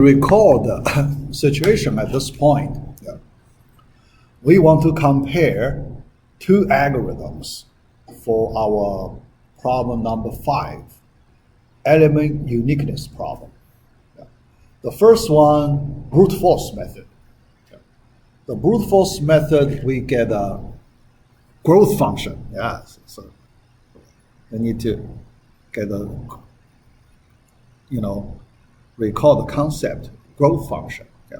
Recall the situation at this point. Yeah. We want to compare two algorithms for our problem number 5, element uniqueness problem. Yeah. The first one, brute force method. Yeah. The brute force method, we get a growth function. Yeah. So we need to get a, recall the concept, growth function. Yeah.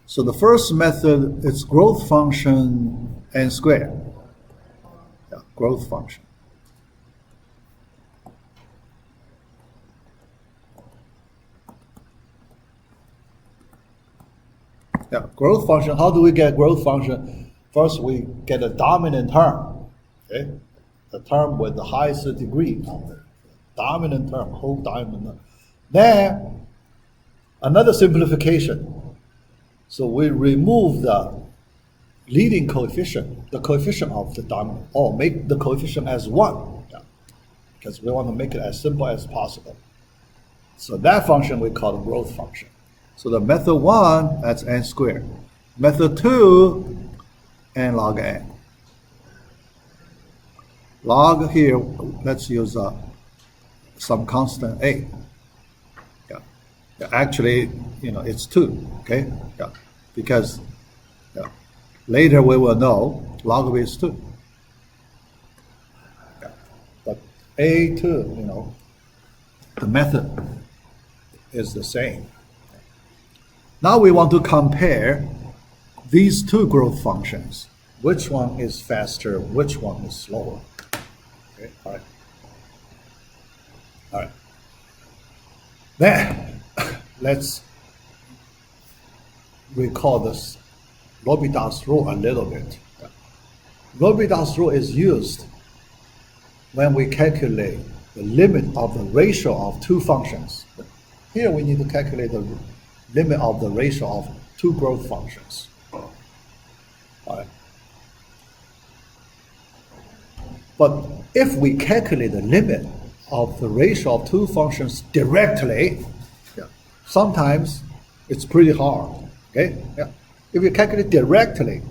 So the first method is growth function n squared. Yeah, growth function. Yeah, growth function. How do we get growth function? First, we get a dominant term. Okay, the term with the highest degree number. Dominant term, whole dominant term. Then another simplification. So we remove the leading coefficient, the coefficient of the dominant, or make the coefficient as 1, yeah, because we want to make it as simple as possible. So that function we call the growth function. So the method 1, that's n squared. Method 2, n log n. Log here, let's use some constant a. Actually, it's 2, okay? Yeah, because later we will know log of is 2. Yeah. But A2, the method is the same. Now we want to compare these two growth functions. Which one is faster, which one is slower? Okay, all right. All right. Then let's recall this L'Hopital's rule a little bit. L'Hopital's rule is used when we calculate the limit of the ratio of two functions. Here we need to calculate the limit of the ratio of two growth functions. All right. But if we calculate the limit of the ratio of two functions directly, sometimes it's pretty hard. Okay? Yeah. If you calculate directly,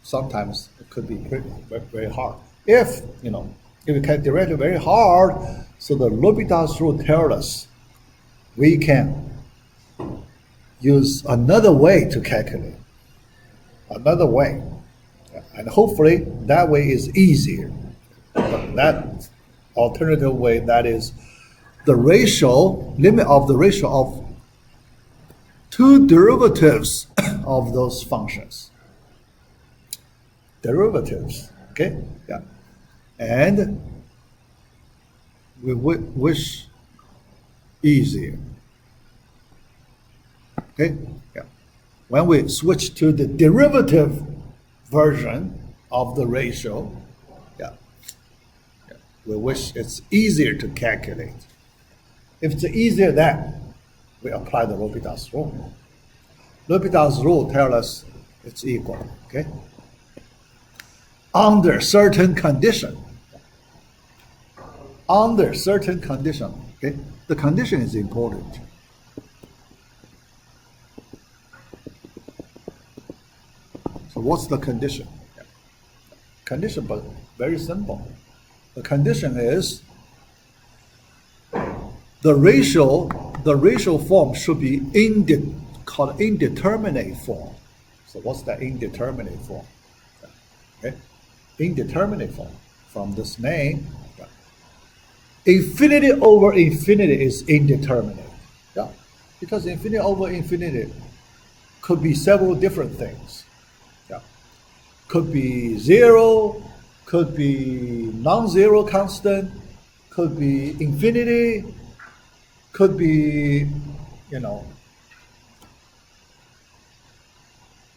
sometimes it could be very hard. If you calculate directly very hard, so the L'Hopital's rule tells us we can use another way to calculate. Another way. And hopefully that way is easier. But that alternative way, that is the ratio, limit of the ratio of two derivatives of those functions. Derivatives, okay? Yeah. And we wish easier. Okay? Yeah. When we switch to the derivative version of the ratio, we wish it's easier to calculate. If it's easier, then we apply the L'Hopital's rule. L'Hopital's rule tells us it's equal, okay? Under certain condition. Under certain condition, okay? The condition is important. So what's the condition? Condition, but very simple. The condition is the ratio form should be called indeterminate form. So what's that indeterminate form? Okay, indeterminate form from this name. Infinity over infinity is indeterminate. Yeah, because infinity over infinity could be several different things. Yeah, could be 0. Could be non-zero constant, could be infinity, could be,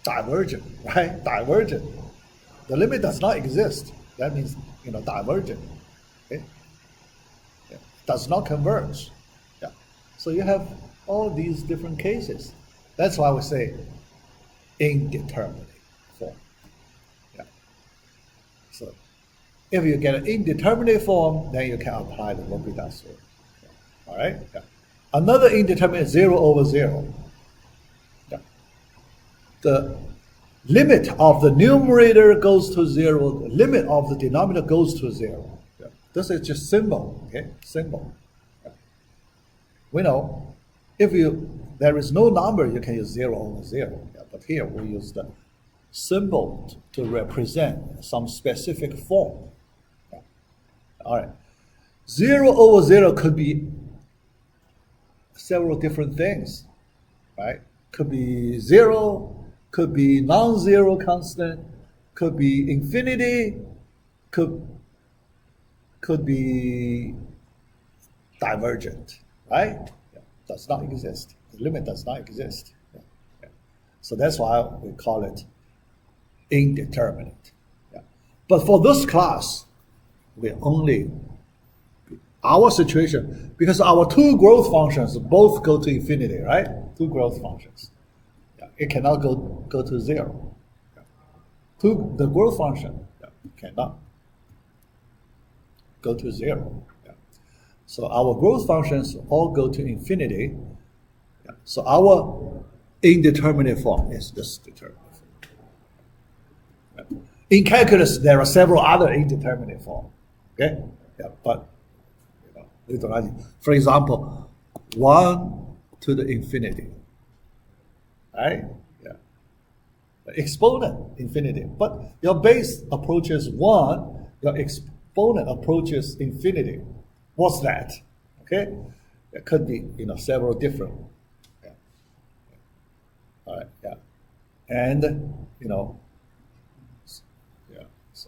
divergent, right? Divergent. The limit does not exist. That means, divergent. Okay? Yeah. Does not converge. Yeah. So you have all these different cases. That's why we say indeterminate form. Yeah. So If you get an indeterminate form, then you can apply the L'Hopital rule. All right? Yeah. Another indeterminate 0 over 0. Yeah. The limit of the numerator goes to 0, the limit of the denominator goes to 0. Yeah. This is just symbol, okay? Symbol. Yeah. We know if there is no number, you can use 0 over 0. Yeah. But here we use the symbol to represent some specific form. Yeah. All right. 0 over 0 could be several different things, right? Could be 0, could be non-zero constant, could be infinity, could be divergent, right? Yeah. Does not exist. The limit does not exist. Yeah. Yeah. So that's why we call it indeterminate. Yeah. But for this class, we only, our situation, because our two growth functions both go to infinity, right? Two growth functions. Yeah. It cannot go to 0. Yeah. The growth function cannot go to 0. Yeah. So our growth functions all go to infinity. Yeah. So our indeterminate form is this determinate form. Yeah. In calculus, there are several other indeterminate forms. Okay? Yeah, but we don't have it. For example, 1 to the infinity. Right? Yeah. Exponent infinity. But your base approaches 1, your exponent approaches infinity. What's that? Okay? It could be, several different. Yeah. All right, yeah. And,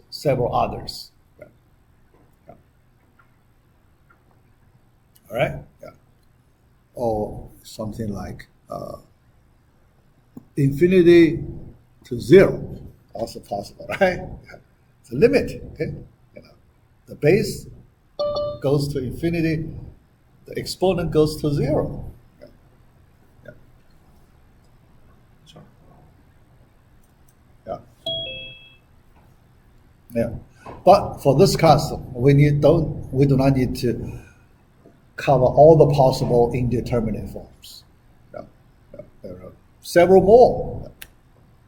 several others. Yeah. Yeah. All right? Yeah. Or something like infinity to 0, also possible, right? It's a limit, okay? The base goes to infinity, the exponent goes to 0. Yeah. Yeah. Sure. Yeah. Yeah. But for this class, we do not need to cover all the possible indeterminate forms. Yeah. Yeah. There are several more,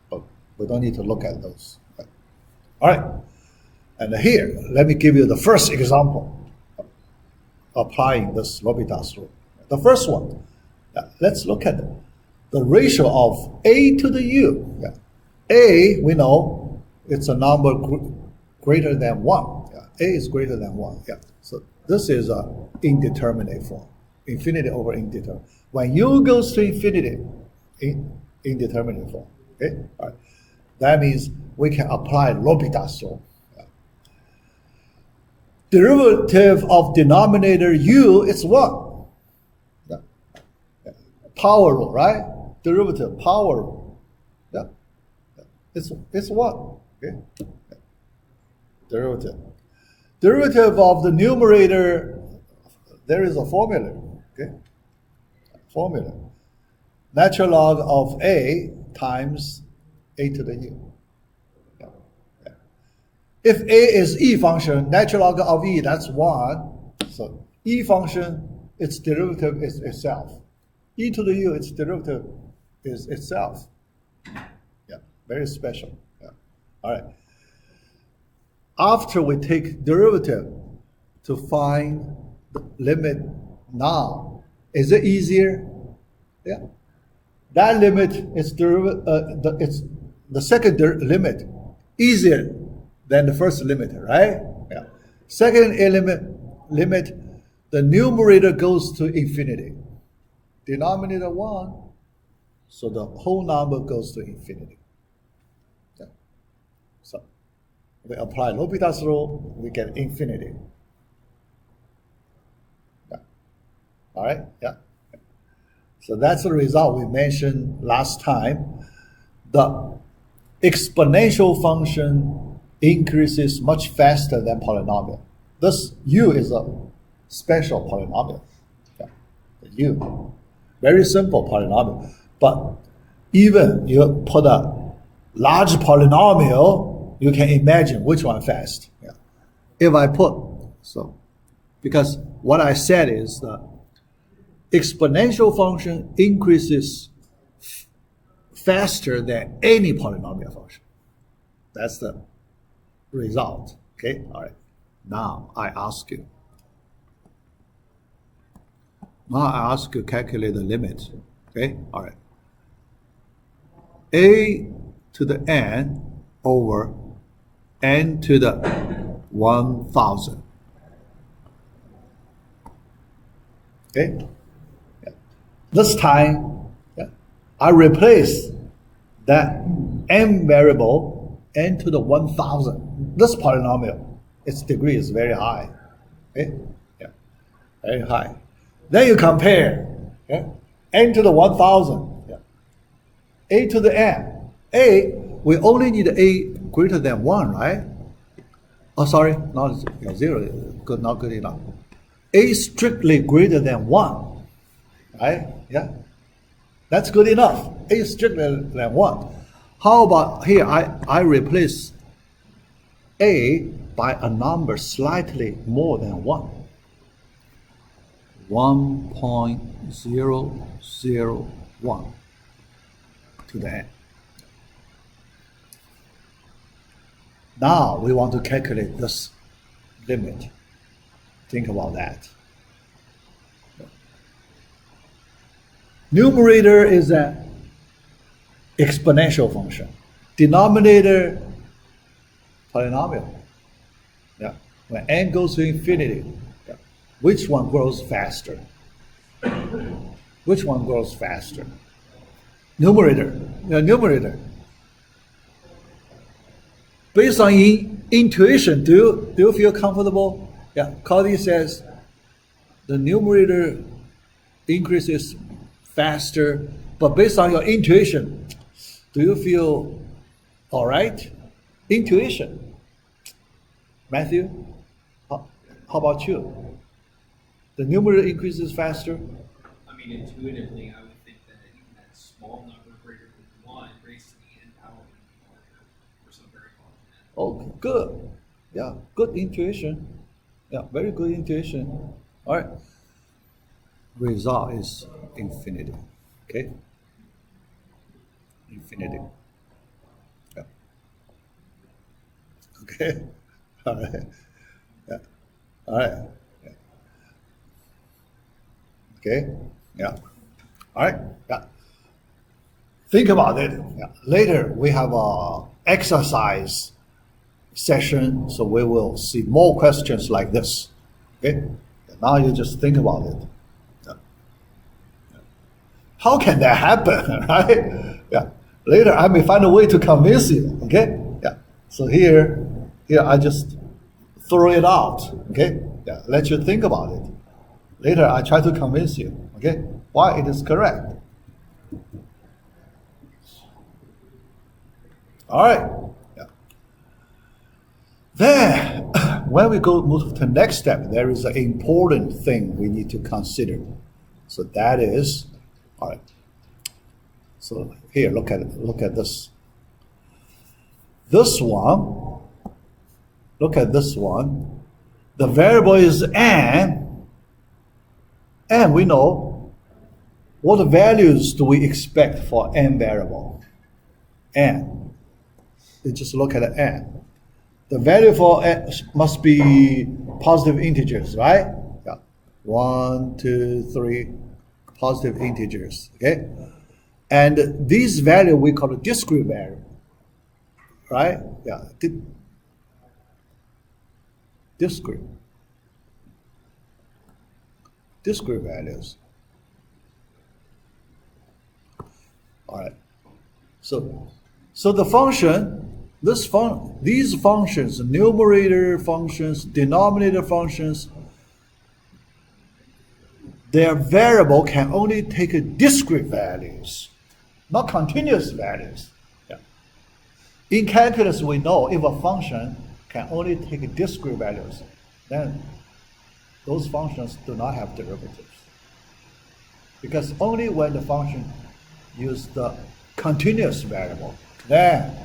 but we don't need to look at those. Yeah. All right. And here, let me give you the first example applying this L'Hopital rule. The first one, let's look at the ratio of a to the u. Yeah. A, we know it's a number greater than 1. Yeah. A is greater than 1. Yeah. So this is an indeterminate form, infinity over indeterminate. When u goes to infinity, indeterminate form. Okay. All right. That means we can apply L'Hopital rule. Derivative of denominator u is what? Yeah. Yeah. Power rule, right? Derivative, power rule. Yeah. Yeah. It's what? Okay. Yeah. Derivative. Derivative of the numerator, there is a formula. Okay. Formula. Natural log of a times a to the u. If a is e function, natural log of e, that's 1. So e function, its derivative is itself. E to the u, its derivative is itself. Yeah, very special. Yeah. All right. After we take derivative to find the limit now, is it easier? Yeah. That limit is it's the second limit easier than the first limit, right? Yeah. Second limit, the numerator goes to infinity. Denominator 1, so the whole number goes to infinity. Yeah. So we apply L'Hopital rule, we get infinity. Yeah. All right? Yeah. So that's the result we mentioned last time. The exponential function increases much faster than polynomial. This u is a special polynomial. Yeah. U, very simple polynomial. But even you put a large polynomial, you can imagine which one fast. Yeah. if I put, so, because what I said is the exponential function increases faster than any polynomial function. That's the result. Okay, all right. Now I ask you. Now I ask you to calculate the limit. Okay, all right. A to the n over n to the 1000. Okay. Yeah. This time, yeah, I replace that n variable n to the 1000. This polynomial, its degree is very high. Okay. Yeah. Very high. Then you compare. Yeah, n to the 1000. Yeah. A to the n. A, we only need a greater than 1, right? Oh, sorry, not 0. Good, not good enough. A strictly greater than 1, right? Yeah, that's good enough. A strictly than 1. How about here? I replace A by a number slightly more than 1. 1.001 to the n. Now we want to calculate this limit. Think about that. Numerator is an exponential function. Denominator, polynomial. Yeah. When n goes to infinity, yeah, which one grows faster? Which one grows faster? Numerator. Yeah, numerator. Based on intuition, do you feel comfortable? Yeah, Cody says the numerator increases faster, but based on your intuition, do you feel all right? Intuition. Matthew, how about you? The numerator increases faster? I mean, intuitively, I would think that even that small number greater than 1 raised to the n power would be larger for some very large n. Oh, good. Yeah, good intuition. Yeah, very good intuition. All right. Result is infinity. Okay? Infinity. Yeah. Okay? All right. Yeah. All right. Yeah. Okay? Yeah. All right. Yeah. Think about it. Yeah. Later, we have a exercise session, so we will see more questions like this. Okay? Now you just think about it. Yeah. Yeah. How can that happen, right? Yeah. Later, I may find a way to convince you. Okay? Yeah. So here I just throw it out. Okay? Yeah. Let you think about it. Later, I try to convince you. Okay? Why it is correct. All right. Then, when we move to the next step, there is an important thing we need to consider. So that is, all right. So here, look at this. This one, look at this one. The variable is n, and we know what values do we expect for n variable? N. You just look at n. The value for n must be positive integers, right? Yeah. 1, 2, 3, positive integers, okay? And this value we call a discrete value, right? Yeah, discrete values. All right. So the function, these functions, numerator functions, denominator functions, their variable can only take discrete values, not continuous values. Yeah. In calculus, we know if a function can only take discrete values, then those functions do not have derivatives. Because only when the function uses the continuous variable, then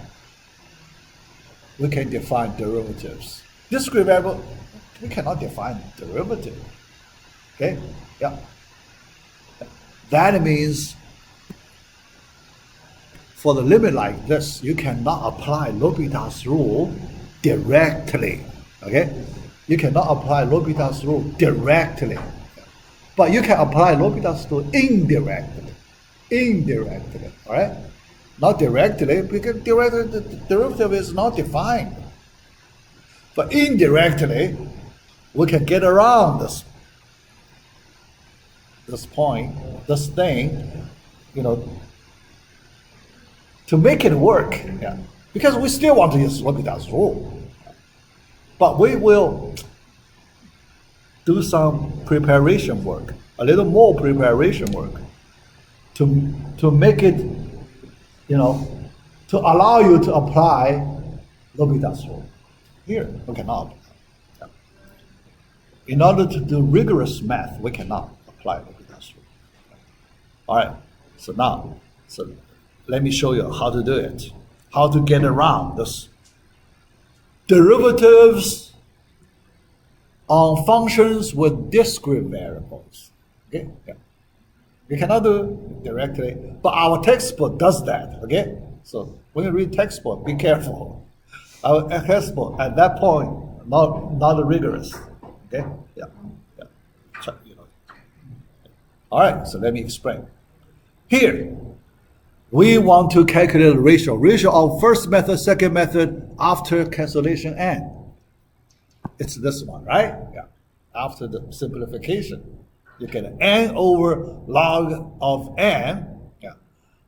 we can define derivatives. discrete variable, we cannot define derivative. Okay, yeah. That means for the limit like this, you cannot apply L'Hopital's rule directly. Okay, you cannot apply L'Hopital's rule directly, but you can apply L'Hopital's rule indirectly. Indirectly, all right? Not directly, because directly the derivative is not defined. But indirectly, we can get around this point, this thing, to make it work. Yeah. Because we still want to use L'Hopital's rule. But we will do some preparation work, a little more preparation work to make it, to allow you to apply L'Hopital's rule. Here, we cannot. Yeah. In order to do rigorous math, we cannot apply L'Hopital's rule. All right, so let me show you how to do it, how to get around this derivatives on functions with discrete variables. Okay, yeah. You cannot do it directly, but our textbook does that. Okay, so when you read textbook, be careful. Our textbook at that point not rigorous. Okay, yeah. All right, so let me explain. Here, we want to calculate the ratio of first method, second method after cancellation n. It's this one, right? Yeah. After the simplification, you get n over log of n. Yeah.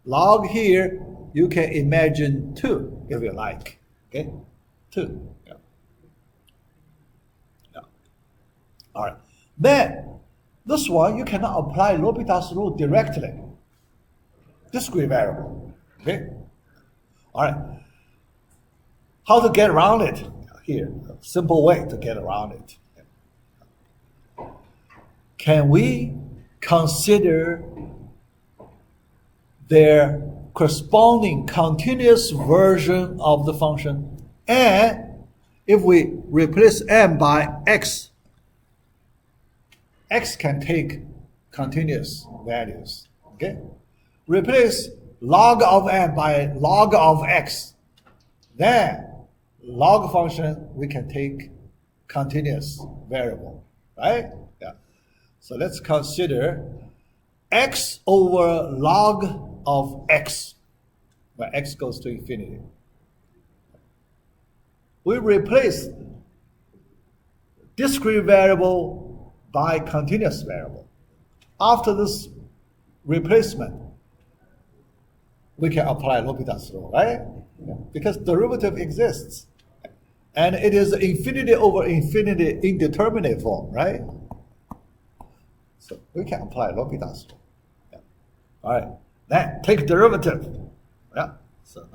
Log here, you can imagine 2 if you like. Okay, 2. Yeah. Yeah. All right. Then this one you cannot apply L'Hopital's rule directly. Discrete variable. Okay. All right. How to get around it? Here, a simple way to get around it. Can we consider their corresponding continuous version of the function? And if we replace n by x, x can take continuous values. Okay? Replace log of n by log of x. Then log function, we can take continuous variable, right? Yeah. So let's consider x over log of x, where x goes to infinity. We replace discrete variable by continuous variable. After this replacement, we can apply L'Hopital's rule, right? Yeah. Because derivative exists. And it is infinity over infinity indeterminate form, right? So we can apply L'Hopital's rule. Yeah. All right. Then take derivative. Yeah. So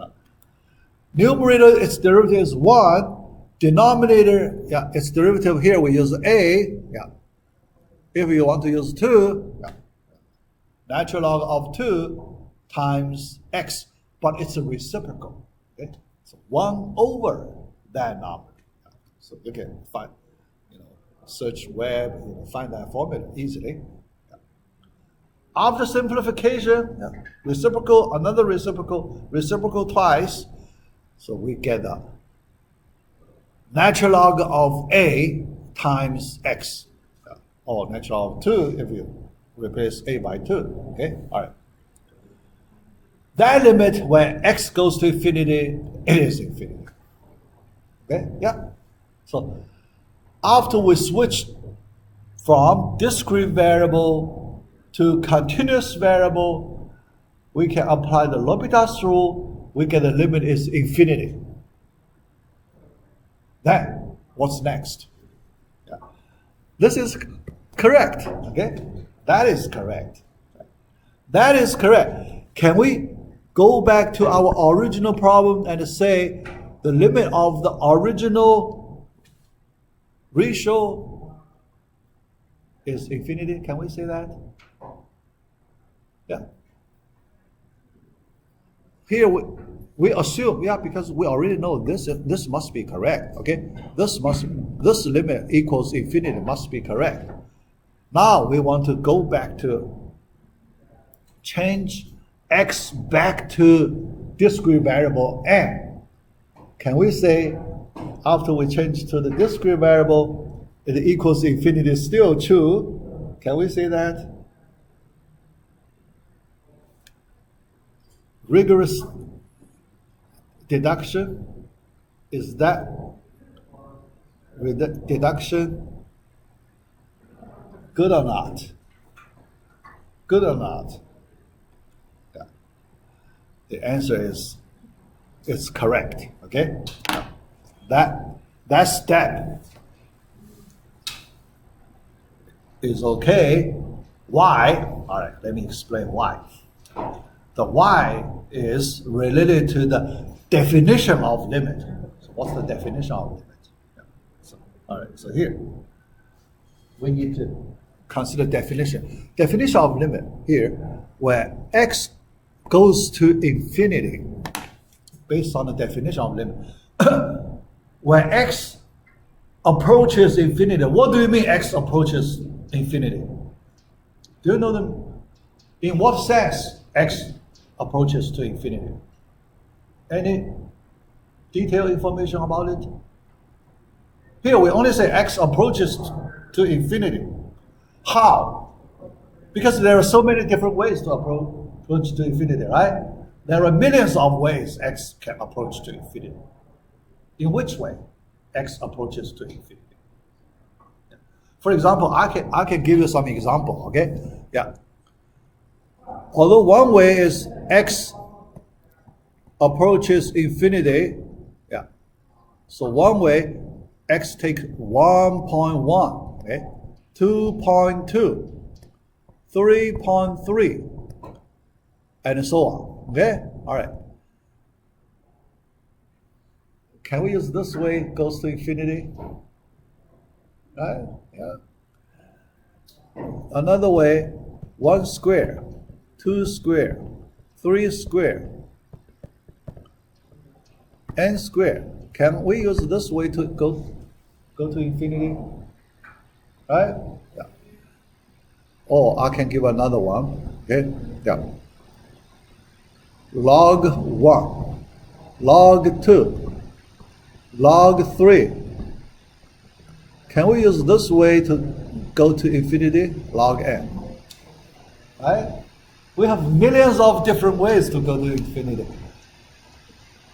numerator, its derivative is 1. Denominator, yeah, its derivative here we use a. Yeah. If you want to use 2, yeah. Natural log of 2 times x, but it's a reciprocal. Okay? So 1 over that number. So you can find, search web, find that formula easily. Yeah. After simplification, yeah, reciprocal, another reciprocal twice. So we get the natural log of a times x, yeah, or natural log of 2 if you replace a by 2. Okay, all right. That limit when x goes to infinity, it is infinity. Okay, yeah. So after we switch from discrete variable to continuous variable, we can apply the L'Hopital's rule. We get the limit is infinity. Then what's next? Yeah. This is correct. Okay, that is correct. That is correct. Can we go back to our original problem and say the limit of the original ratio is infinity? Can we say that? Yeah. Here we We assume, yeah, because we already know this must be correct, okay? This limit equals infinity must be correct. Now we want to go back to change x back to discrete variable n. Can we say after we change to the discrete variable, it equals infinity still true? Can we say that? Rigorous deduction, is that deduction good or not? Good or not? Yeah. The answer is it's correct. Okay, that step is okay. Why? All right, let me explain why. The why is related to the definition of limit. So what's the definition of limit? Yeah. So, all right, so here we need to consider definition. Definition of limit here, where x goes to infinity, based on the definition of limit. When x approaches infinity, what do you mean x approaches infinity? Do you know them? In what sense x approaches to infinity? Any detailed information about it? Here we only say x approaches to infinity. How? Because there are so many different ways to approach to infinity, right? There are millions of ways x can approach to infinity. In which way x approaches to infinity? For example, I can give you some example, okay? Yeah. Although one way is x approaches infinity, yeah. So one way, x take 1.1, okay? 2.2, 3.3, and so on, okay? All right. Can we use this way, goes to infinity? Right? Yeah. Another way, 1 square, 2 square, 3 square, n square. Can we use this way to go to infinity? Right? Yeah. Or I can give another one. Okay? Yeah. Log 1, log 2, log 3. Can we use this way to go to infinity? Log n. Right? We have millions of different ways to go to infinity.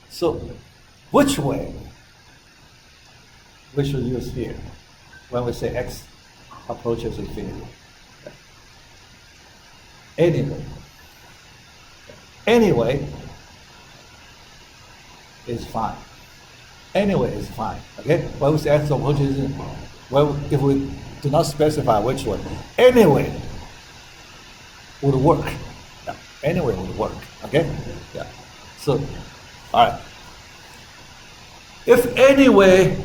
So, which way we should use here when we say x approaches infinity? Anyway. Anyway is fine. Anyway is fine. Okay? When we say x approaches, well, if we do not specify which way, anyway would work. Yeah. Anyway would work. Okay? Yeah. So, all right. If anyway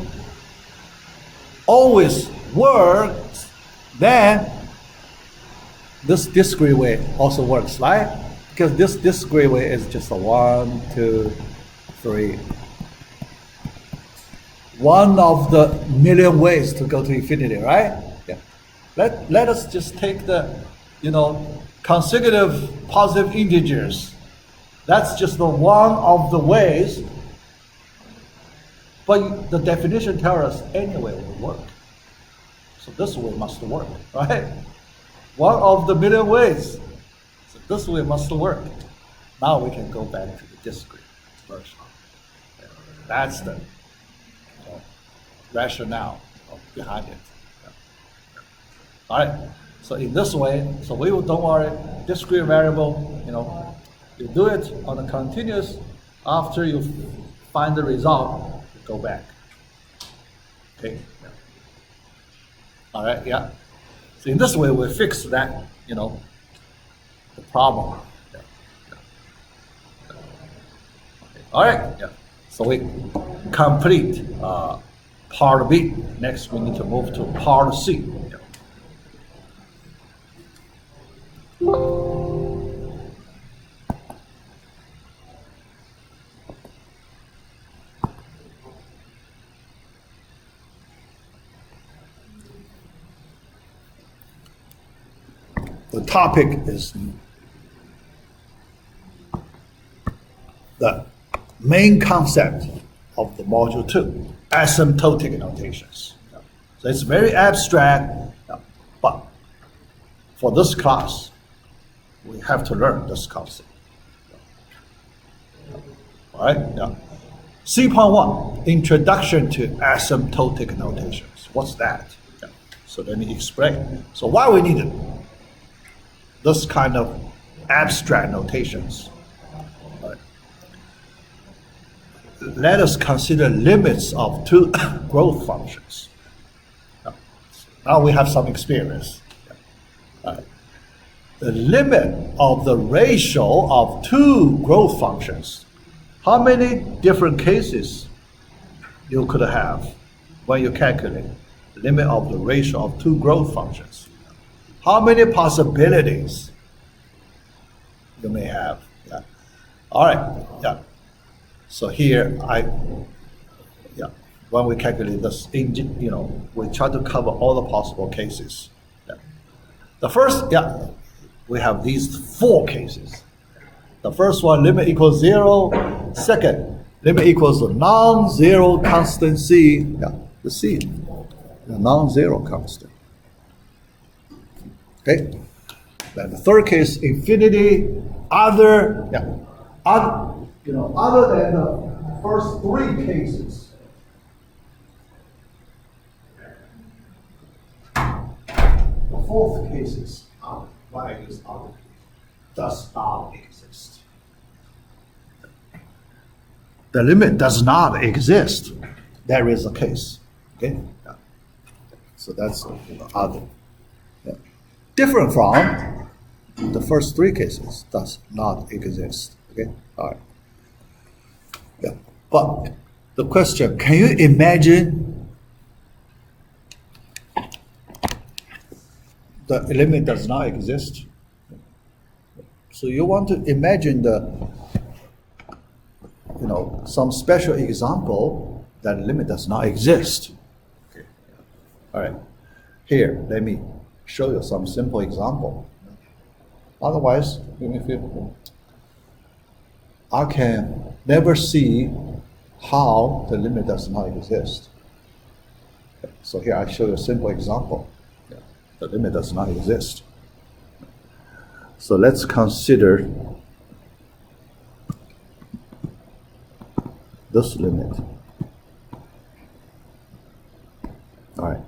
always works, then this discrete way also works, right? Because this discrete way is just a 1, 2, 3. One of the million ways to go to infinity, right? Yeah. Let us just take the, consecutive positive integers. That's just the one of the ways. But the definition tells us anyway will work. So this way must work, right? One of the million ways. So this way must work. Now we can go back to the discrete version. That's the rationale behind it. All right. So in this way, so don't worry, discrete variable, you do it on a continuous. After you find the result, go back. Okay. Yeah. All right. Yeah. So in this way, we fix that, the problem. Yeah. Yeah. Okay. All right. Yeah. So we complete part B. Next, we need to move to part C. Yeah. the topic is the main concept of the module 2, asymptotic notations. So it's very abstract, but for this class, we have to learn this concept. All right? Yeah. C.1, Introduction to Asymptotic Notations. What's that? Yeah. So let me explain. So why we need this kind of abstract notations? All right. Let us consider limits of two growth functions. Now we have some experience. All right. The limit of the ratio of two growth functions. How many different cases you could have when you calculate the limit of the ratio of two growth functions? How many possibilities you may have? Yeah. All right. Yeah. So here when we calculate this, we try to cover all the possible cases. Yeah. The first, we have these 4 cases. The first one, limit equals 0. Second, limit equals the non-zero constant C. Yeah, the C, the non-zero constant. Okay. Then the third case, infinity, other, other than the first 3 cases. The fourth case is other. Why is other? Does not exist. The limit does not exist. There is a case. Okay? Yeah. So that's other. Yeah. Different from the first 3 cases, does not exist. Okay? All right. Yeah. But the question, can you imagine the limit does not exist? So you want to imagine some special example that limit does not exist. Okay. All right. Here, let me show you some simple example. Otherwise, I can never see how the limit does not exist. Okay. So here I show you a simple example. Yeah. The limit does not exist. So let's consider this limit. All right.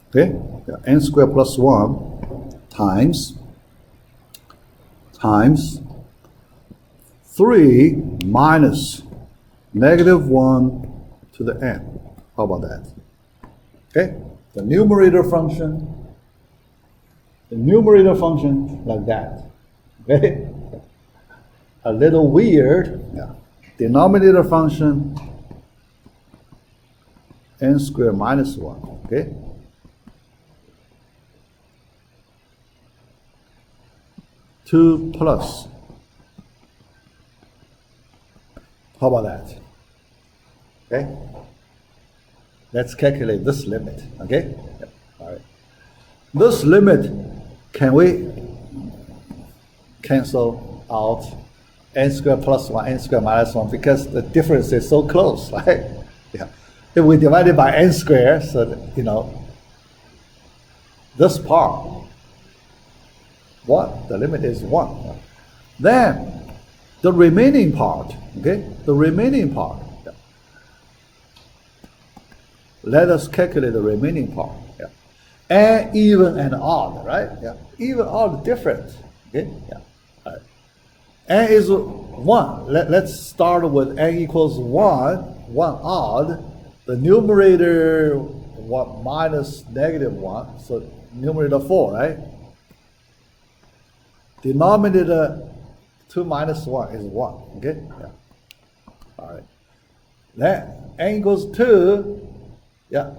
Okay, n squared plus 1 times 3 minus -1 to the n. How about that? Okay, the numerator function like that. Okay, a little weird. Yeah. Denominator function n squared minus 1. Okay. Two plus. How about that? Okay. Let's calculate this limit. Okay. Yep. All right. This limit, can we cancel out n squared plus 1, n squared minus 1, because the difference is so close, right? Yeah. If we divide it by n squared, so that, this part, 1, the limit is 1. Then the remaining part, okay, yeah. Let us calculate the remaining part. Yeah. And even and odd, right? Yeah. Even odd different. Okay? Yeah. All right. N is 1. Let's start with n equals 1 odd. The numerator 1 minus -1, so numerator 4, right? Denominator 2 minus 1 is 1. Okay? Yeah. All right. Then n equals 2. Yeah.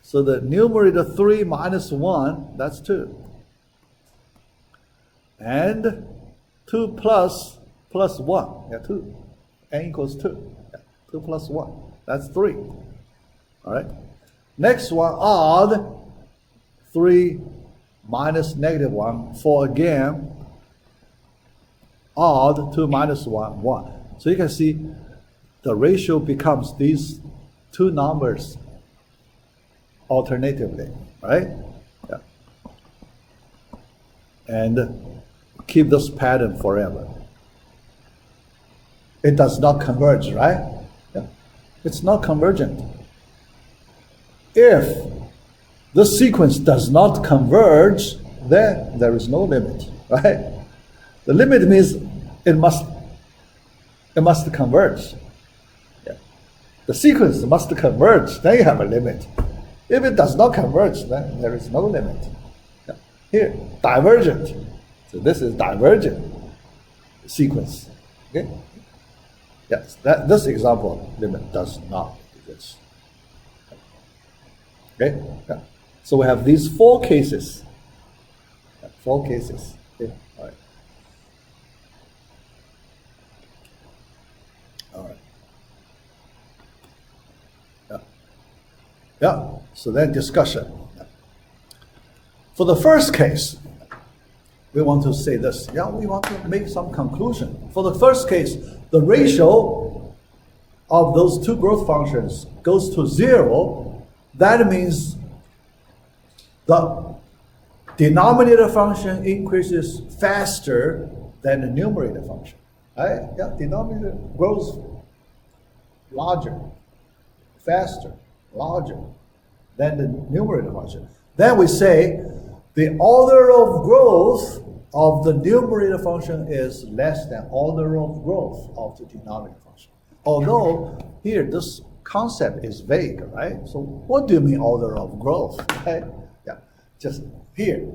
So the numerator 3 minus 1, that's 2. And 2 plus 1. Yeah, 2. n equals 2. Yeah. 2 plus 1, that's 3. All right. Next one, odd, 3 minus negative 1. For again, odd, 2 minus 1, 1. So you can see the ratio becomes these two numbers alternatively, right? Yeah. And keep this pattern forever. It does not converge, right? Yeah. It's not convergent. If the sequence does not converge, then there is no limit, right? The limit means it must converge. Yeah. The sequence must converge, then you have a limit. If it does not converge, then there is no limit. Yeah. Here, divergent. So this is divergent sequence. Okay? Yes, this example limit does not exist. Okay? Yeah. So we have these 4 cases. Yeah, 4 cases. Okay? All right. All right. Yeah. Yeah. So then discussion. Yeah. For the first case, we want to say this. Yeah, we want to make some conclusion. For the first case, the ratio of those two growth functions goes to 0. That means the denominator function increases faster than the numerator function. Right? Yeah, denominator grows larger, faster, larger than the numerator function. Then we say the order of growth of the numerator function is less than order of growth of the denominator function. Although here this concept is vague, right? So what do you mean order of growth? Right? Yeah, just here,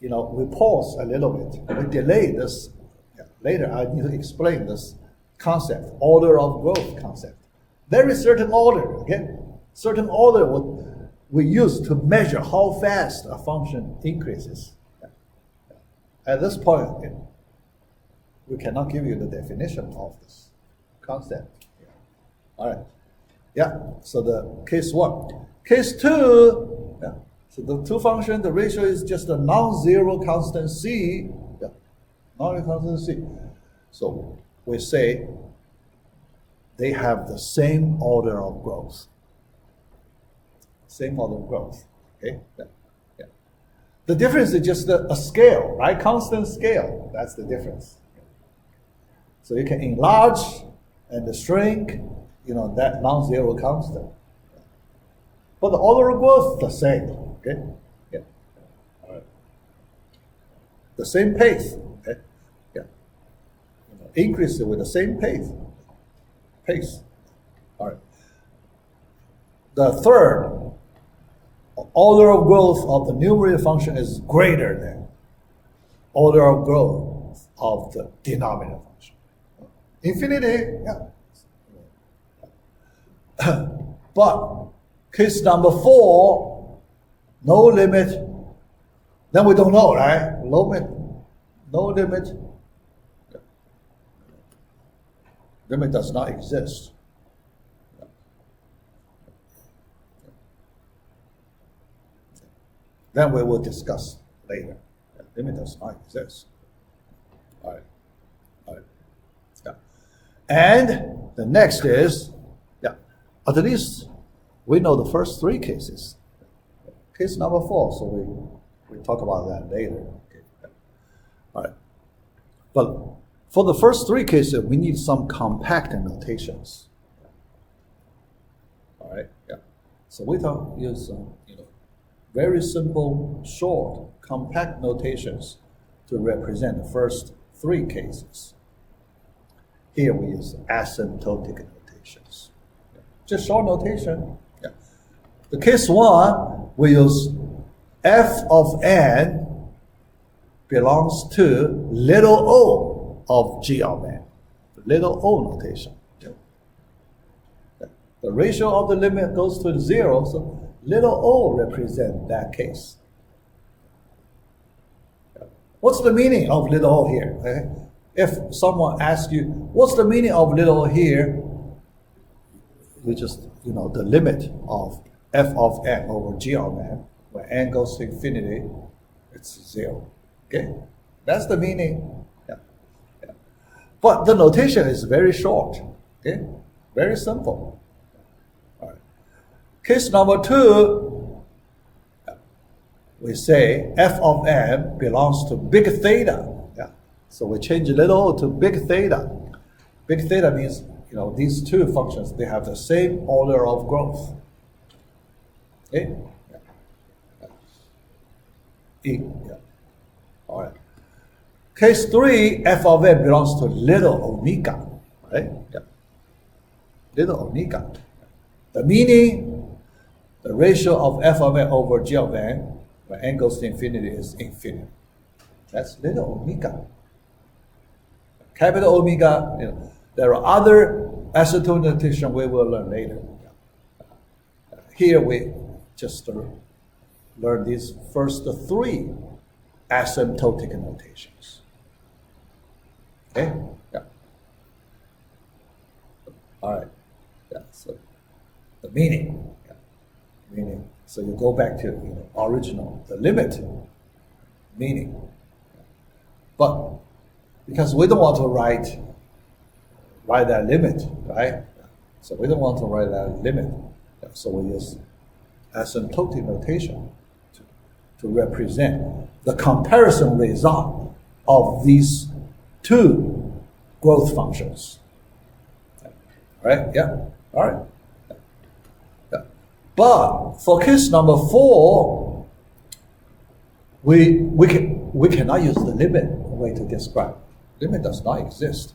we pause a little bit. We delay this. Yeah. Later, I need to explain this concept, order of growth concept. There is certain order, okay? Certain order we use to measure how fast a function increases. Yeah. Yeah. At this point, we cannot give you the definition of this concept. Yeah. All right. Yeah, so the case 1. Case 2, yeah. So the two function, the ratio is just a non-zero constant c. Yeah. Non-zero constant c. So we say they have the same order of growth. Same order of growth. Okay? Yeah. Yeah. The difference is just a scale, right? Constant scale. That's the difference. So you can enlarge and shrink, that non-zero constant. But the order of growth the same. Okay? Yeah. All right. The same pace. Okay? Yeah. Increase with the same pace. All right. The third, order of growth of the numerator function is greater than order of growth of the denominator function. Infinity, yeah. But case number 4, no limit, then we don't know, right? No limit. Limit does not exist. Then we will discuss later. Limit does not exist. All right. Yeah. And the next is, at least we know the first 3 cases. Case number 4, so we talk about that later. Okay. All right. But for the first 3 cases, we need some compact notations. All right. Yeah. So we use very simple, short, compact notations to represent the first 3 cases. Here we use asymptotic notations. Just short notation. Yeah. The case 1, we use f of n belongs to little o of g of n. Little o notation. Yeah. The ratio of the limit goes to 0, so little o represents that case. Yeah. What's the meaning of little o here? Okay? if someone asks you, what's the meaning of little here? You just, the limit of f of n over g of n, when n goes to infinity, it's 0. Okay? That's the meaning. Yeah. Yeah. But the notation is very short. Okay? Very simple. All right. Case number 2, we say f of n belongs to big theta. Yeah. So we change little to big theta. Big theta means, these two functions, they have the same order of growth. Okay? Yeah. Yeah. All right. Case 3, f of n belongs to little omega. Right? Yeah. Little omega. The meaning, the ratio of f of n over g of n, when n goes to infinity, is infinity. That's little omega. Capital omega, there are other asymptotic notation we will learn later. Here we just learn these first 3 asymptotic notations. Okay? Yeah. All right. Yeah. So the meaning. Yeah. Meaning. So you go back to original, the limit meaning. But because we don't want to write that limit, right? So we don't want to write that limit. So we use asymptotic notation to represent the comparison result of these 2 growth functions. All right? Yeah? All right? Yeah. But for case number 4, we cannot use the limit way to describe. Limit does not exist.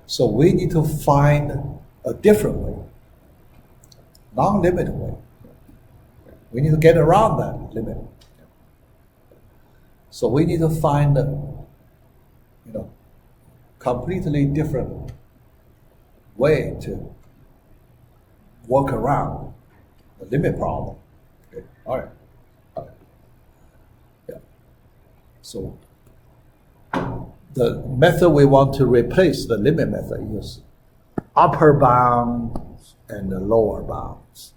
So we need to find a different way, non-limit way. We need to get around that limit. So we need to find, completely different way to work around the limit problem. Okay. All right. All right. Yeah. So the method we want to replace the limit method is upper bounds and the lower bounds.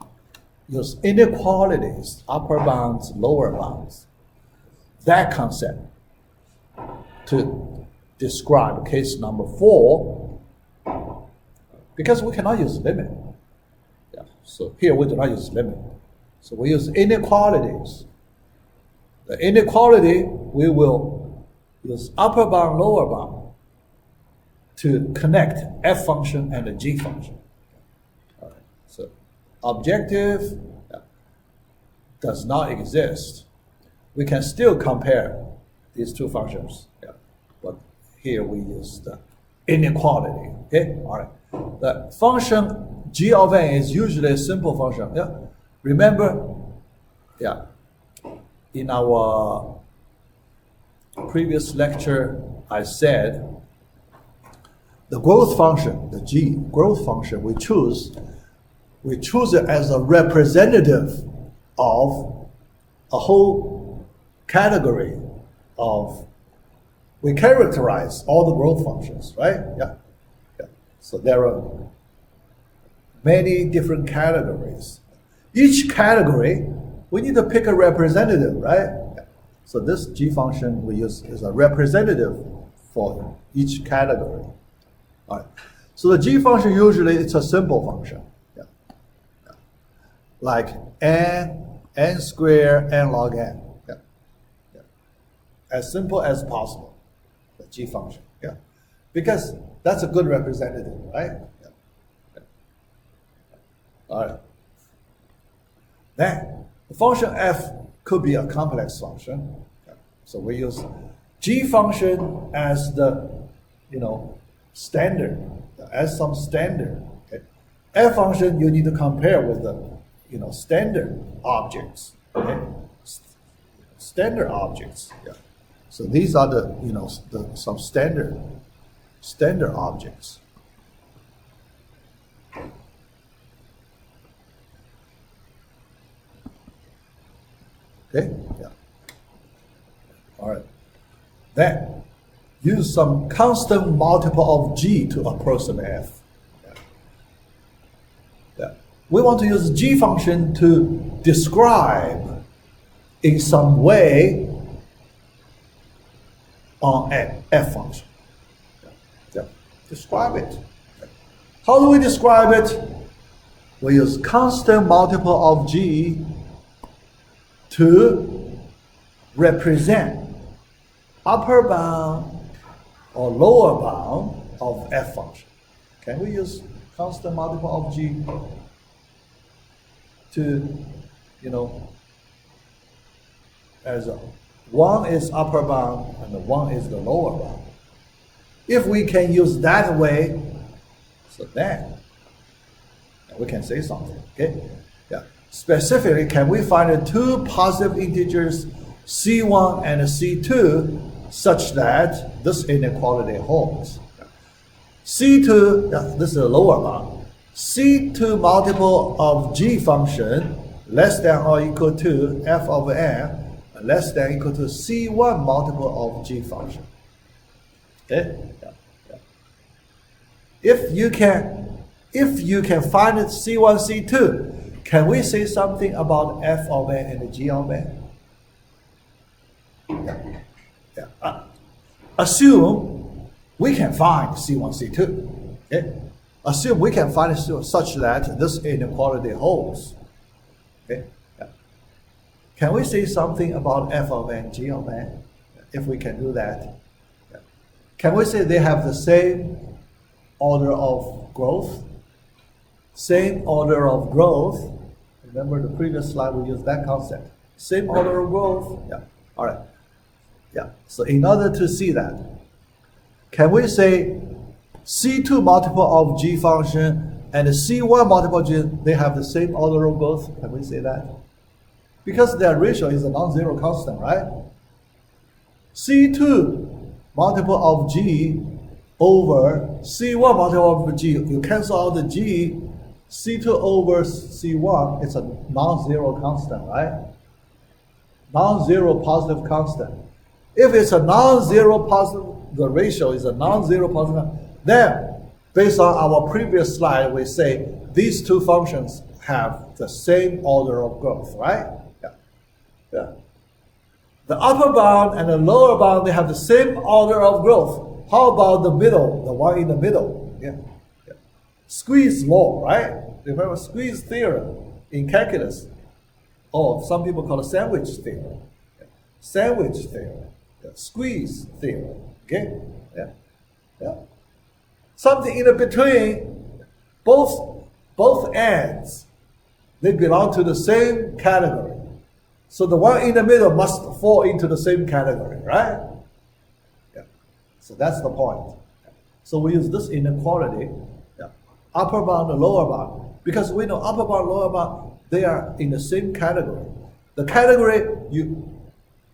Use inequalities, upper bounds, lower bounds. That concept to describe case number 4, because we cannot use limit. Yeah. So here we do not use limit. So we use inequalities. The inequality, we will use upper bound, lower bound to connect f function and the g function. All right. So objective does not exist. We can still compare these 2 functions, but here we use the inequality. Okay, all right. The function g of n is usually a simple function. Yeah, remember, in our previous lecture, I said the growth function, the g growth function, we choose it as a representative of a whole category of, we characterize all the growth functions, right? Yeah. So there are many different categories. Each category, we need to pick a representative, right? So this g function we use is a representative for each category. All right. So the g function usually it's a simple function. Like n squared, n log n. As simple as possible, the g function. Yeah. Because that's a good representative, right? Yeah. All right. Then the function f could be a complex function. Yeah. So we use g function as the standard, as some standard. Okay. F function you need to compare with the standard objects. Okay. Standard objects. Yeah. So these are some standard objects. Okay. Yeah. All right. Then use some constant multiple of g to approximate f. Yeah. We want to use g function to describe in some way on f function. Yeah. Describe it. How do we describe it? We use constant multiple of g to represent upper bound or lower bound of f function. Can we use constant multiple of g to, as one is upper bound and one is the lower bound? If we can use that way, so then we can say something, okay? Yeah. Specifically, can we find the two positive integers c1 and c2 such that this inequality holds? C2, this is the lower bound. C2 multiple of g function less than or equal to f of n less than or equal to c1 multiple of g function. Okay? Yeah. Yeah. If you can find it c1, c2, can we say something about f of n and g of n? Yeah. Yeah. Assume we can find c1, c2. Okay? Assume we can find it such that this inequality holds. Okay? Yeah. Can we say something about f of n, g of n? If we can do that. Yeah. Can we say they have the same order of growth? Same order of growth. Remember the previous slide we used that concept. Same order of growth. Yeah. All right. Yeah. So in order to see that, can we say C2 multiple of g function and C1 multiple g, they have the same order of growth? Can we say that? Because their ratio is a non-zero constant, right? C2 multiple of g over C1 multiple of g, you cancel out the g, C2 over C1, it's a non-zero constant, right? Non-zero positive constant. If it's a non-zero positive, the ratio is a non-zero positive, then based on our previous slide, we say these two functions have the same order of growth, right? Yeah. Yeah. The upper bound and the lower bound, they have the same order of growth. How about the middle, the one in the middle? Yeah. Yeah. Squeeze law, right? Remember squeeze theorem in calculus? Or some people call it sandwich theorem. Yeah. Sandwich theorem. Yeah. Squeeze theorem. Okay? Yeah. Yeah. Something in between, both ends, they belong to the same category. So the one in the middle must fall into the same category, right? Yeah. So that's the point. So we use this inequality, yeah. Upper bound and lower bound, because we know upper bound, lower bound, they are in the same category. The category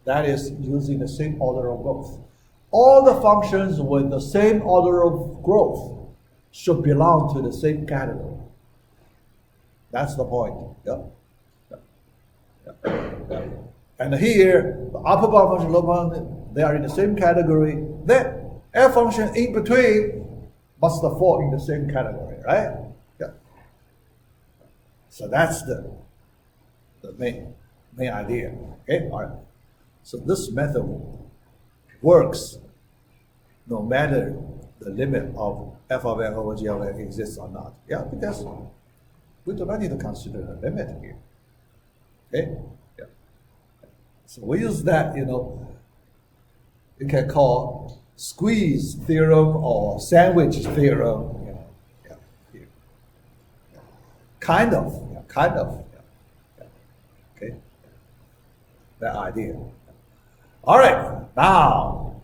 that is using the same order of growth. All the functions with the same order of growth should belong to the same category. That's the point. Yeah. Yeah. Yeah. Yeah. And here, the upper bound function, lower bound, they are in the same category. Then f function in between must fall in the same category, right? Yeah. So that's the main idea. Okay. All right. So this method works no matter the limit of f of n over g of n exists or not. Yeah, because we do not need to consider the limit here. Okay? Yeah. So we use that, you can call squeeze theorem or sandwich theorem. Yeah. Here. Yeah. Kind of. Yeah. Kind of. Yeah. Yeah. Okay? That idea. All right, now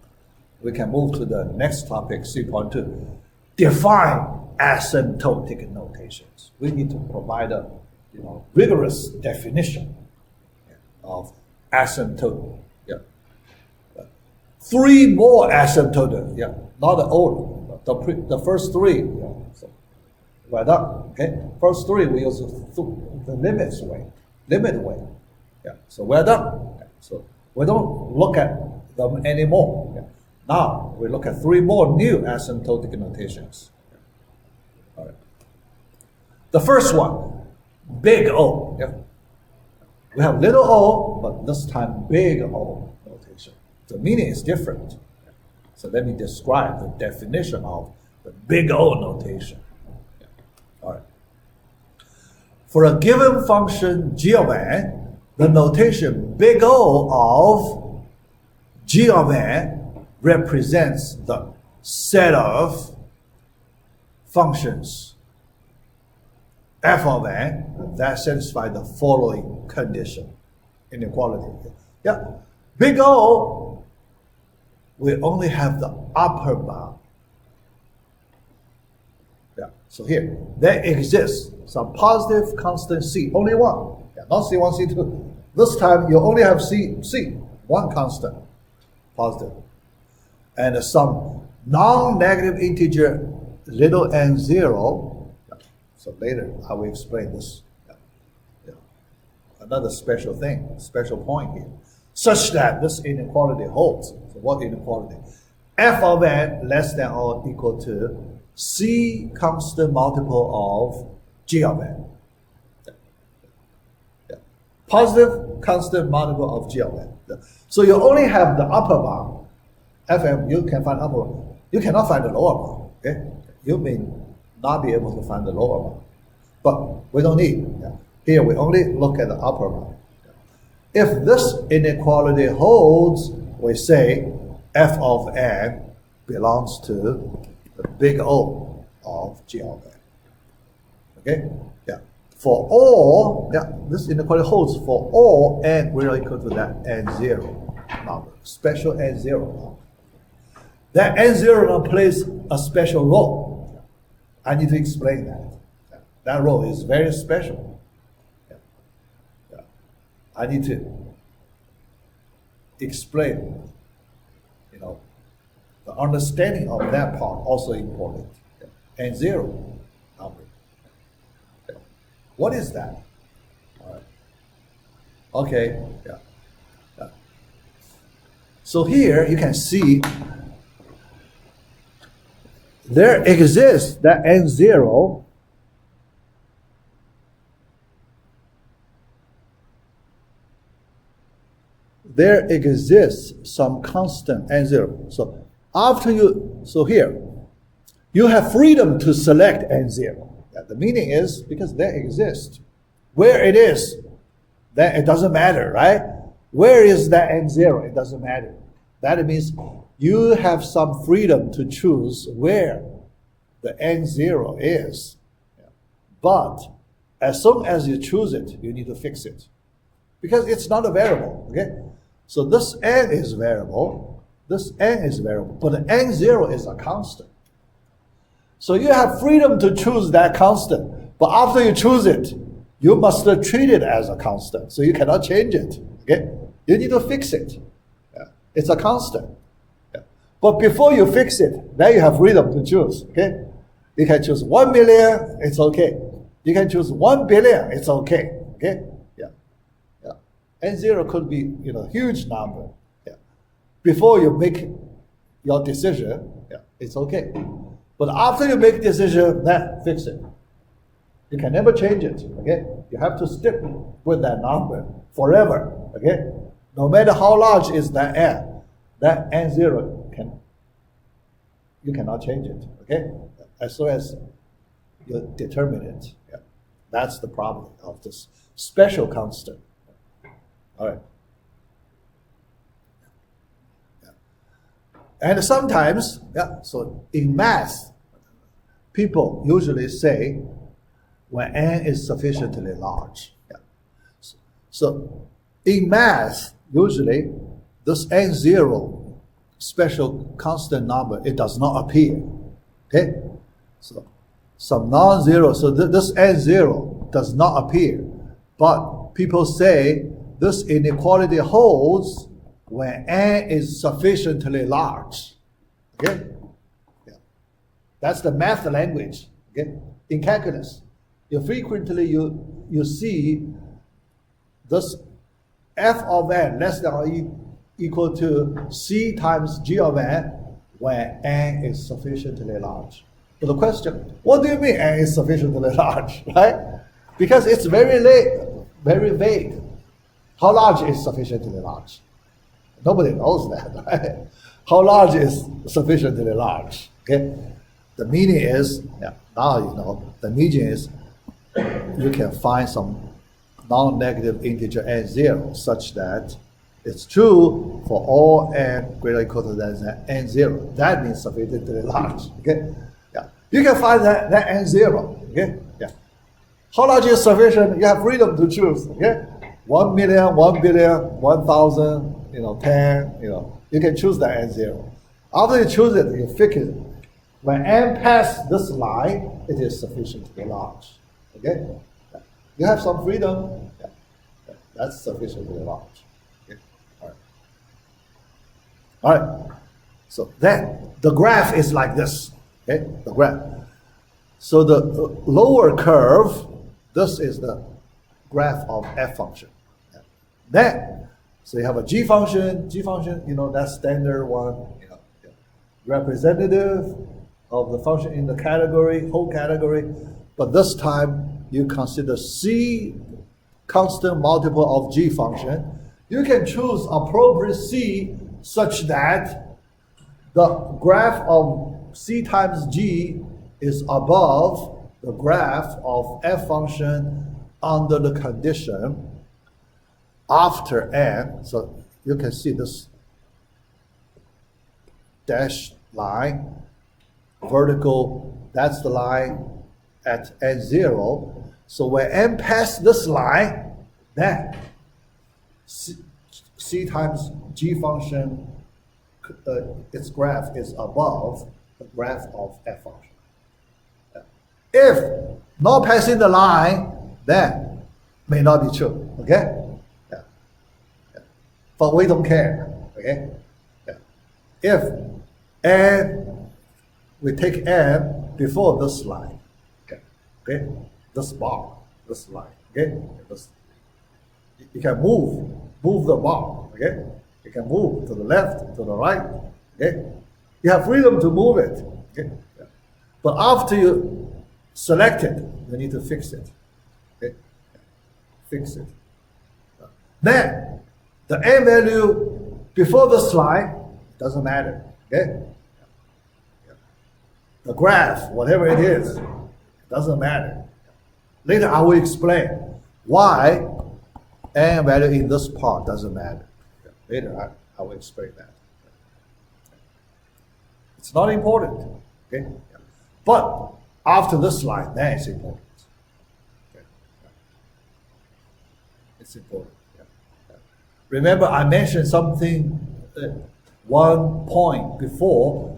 we can move to the next topic, 3.2. Define asymptotic notations. We need to provide a rigorous definition of asymptotic. Yeah. 3 more asymptotic. Yeah, not the old, the first 3. Yeah. So, right up. Okay, first 3 we use the limit way. Yeah. So we're done. Yeah. So we don't look at them anymore. Yeah. Now we look at 3 more new asymptotic notations. All right. The first one, big O. Yep. We have little o, but this time big O notation. The meaning is different. So let me describe the definition of the big O notation. All right. For a given function g of n, the notation big O of g of n represents the set of functions f of n that satisfy the following condition, inequality. Yeah, big O, we only have the upper bound. Yeah, so here, there exists some positive constant c, only one. Yeah, not c1, c2. This time you only have c, one constant, positive. And some non-negative integer little n0. So later I will explain this. Yeah. Another special thing, special point here, such that this inequality holds. So what inequality? F of n less than or equal to c constant multiple of g of n. Yeah. Positive constant multiple of g of n. So you only have the upper bound. Fm, you can find upper bound. You cannot find the lower bound. Okay? You may not be able to find the lower bound. But we don't need. Yeah. Here we only look at the upper bound. Yeah. If this inequality holds, we say f of n belongs to the big O of g of n. Okay? Yeah. For all, yeah, this inequality holds for all n greater or equal to that n0 number, special n0 number. That n0 number plays a special role. I need to explain that. That role is very special. Yeah. Yeah. I need to explain, the understanding of that part also important. Yeah. N0 number. Yeah. What is that? All right. Okay. Yeah. Yeah. So here you can see there exists that n0 there exists some constant n0. So after here, you have freedom to select n0. Yeah, the meaning is because there exists. Where it is, then it doesn't matter, right? Where is that n0? It doesn't matter. That means you have some freedom to choose where the n0 is. Yeah. But as soon as you choose it, you need to fix it. Because it's not a variable, okay? So this n is variable, this n is variable, but the n0 is a constant. So you have freedom to choose that constant, but after you choose it, you must treat it as a constant, so you cannot change it, okay? You need to fix it. Yeah. It's a constant. Yeah. But before you fix it, then you have freedom to choose, okay? You can choose 1 million, it's okay. You can choose 1 billion, it's okay, okay? N0 could be, huge number. Yeah. Before you make your decision, yeah, it's okay. But after you make decision, then fix it. You can never change it. Okay, you have to stick with that number forever. Okay, no matter how large is that n0 you cannot change it. Okay, as soon as you determine it. Yeah. That's the problem of this special constant. All right. Yeah. And sometimes, so in math, people usually say when n is sufficiently large. Yeah. So in math, usually this n0 special constant number, it does not appear. Okay? So some non-zero, so this n0 does not appear. But people say this inequality holds when n is sufficiently large. Okay? Yeah. That's the math language. Okay? In calculus, frequently you see this f of n less than or equal to c times g of n when n is sufficiently large. But the question, what do you mean n is sufficiently large, right? Because it's very vague. How large is sufficiently large? Nobody knows that, right? How large is sufficiently large? Okay, the meaning is, now you know, the meaning is you can find some non-negative integer n0 such that it's true for all n greater or equal to than n0. That means sufficiently large. Okay, you can find that n0. Okay, how large is sufficient? You have freedom to choose. Okay, 1 million, 1 billion, 1,000, 10. You can choose that n0. After you choose it, you fix it. When n passes this line, it is sufficiently large. Okay, you have some freedom. That's sufficiently large. Okay? All right. So then the graph is like this. Okay, the graph. So the lower curve, this is the graph of f function. Then, so you have a g function, that's standard one, representative of the function in the category, whole category. But this time you consider c constant multiple of g function. You can choose appropriate c such that the graph of c times g is above the graph of f function under the condition after n. So you can see this dashed line, vertical, that's the line at n0. So when n passes this line, then c times g function, its graph is above the graph of f function. If not passing the line, then may not be true. Okay? But we don't care. Okay? If n, we take n before this line. Okay? This bar, this line. Okay? You can move the bar. Okay? You can move to the left, to the right. Okay? You have freedom to move it. Okay? But after you select it, you need to fix it. Okay? Fix it. Then the n value before this line doesn't matter. Okay? The graph, whatever it is, doesn't matter. Later I will explain why n value in this part doesn't matter. Later I will explain that. It's not important. Okay? But after this line, then it's important. Okay? It's important. Remember, I mentioned something, one point before,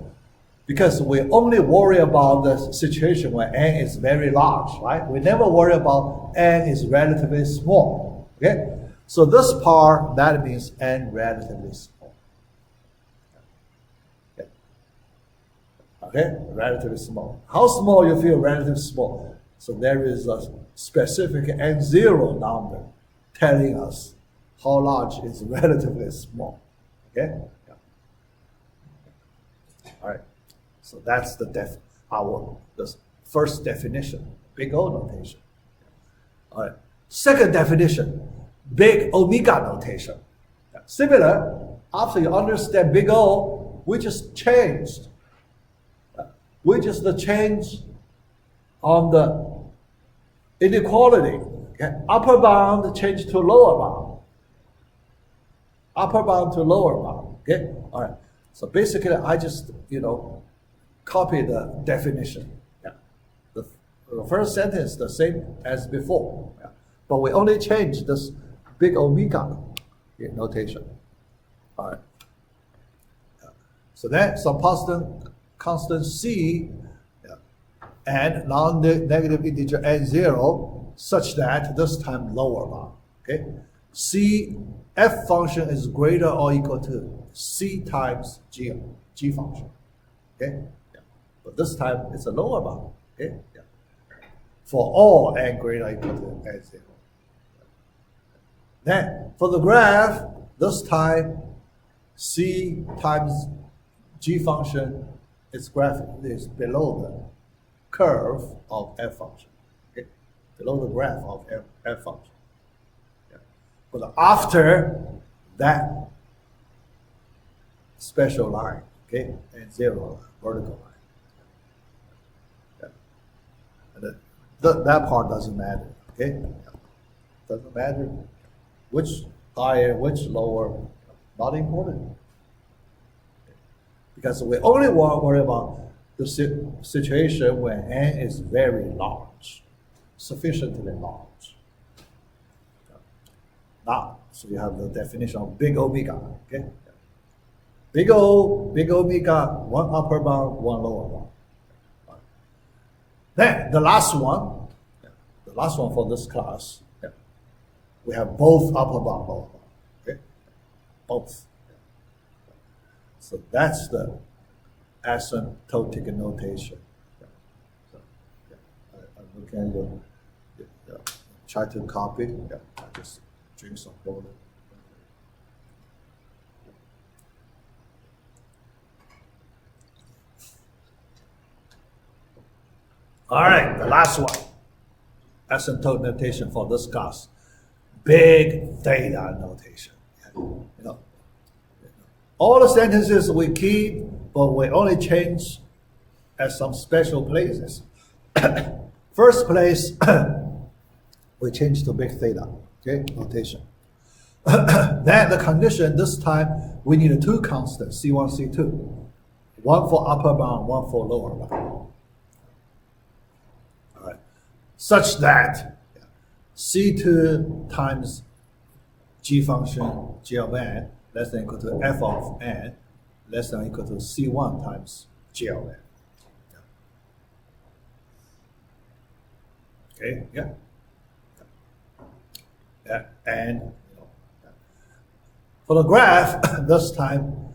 because we only worry about the situation when n is very large, right? We never worry about n is relatively small. Okay? So this part, that means n relatively small. Okay? Relatively small. How small you feel relatively small? So there is a specific n0 number telling us how large is relatively small. Okay? All right. So that's the first definition, big O notation. All right. Second definition, big omega notation. Similar, after you understand big O, we just changed. We just changed on the inequality. Okay? Upper bound changed to lower bound. Upper bound to lower bound. Okay? All right. So basically, I just, copy the definition. Yeah. The first sentence the same as before. Yeah. But we only change this big omega notation. All right. Yeah. So then some constant c and non-negative integer n0 such that this time lower bound. Okay. C f function is greater or equal to c times g function. Okay. But this time it's a lower bound. Okay? Yeah. For all n greater or equal to n0. Then for the graph, this time c times G function, its graph is below the curve of f function, okay? Below the graph of f function. Yeah. But after that special line, okay, and zero line, vertical line. Yeah. And that part doesn't matter, okay? Doesn't matter which higher, which lower, not important. Because we only worry about the situation when n is very large, sufficiently large. Now, so you have the definition of big omega, okay? Big omega, one upper bound, one lower bound. Then the last one for this class, we have both upper bound, lower bound, okay? Both. So that's the asymptotic notation. So, I'm looking at your, try to copy. Yeah, I just drink some water. All right, the last one. Asymptotic notation for this class. Big theta notation. You know, all the sentences we keep, but we only change at some special places. First place, we change to big theta, okay, notation. Then the condition, this time, we need two constants, C1, C2. One for upper bound, one for lower bound. All right. Such that C2 times G function, G of n, less than or equal to f of n, less than or equal to C1 times G of n. Okay, yeah. Yeah, and for the graph, this time,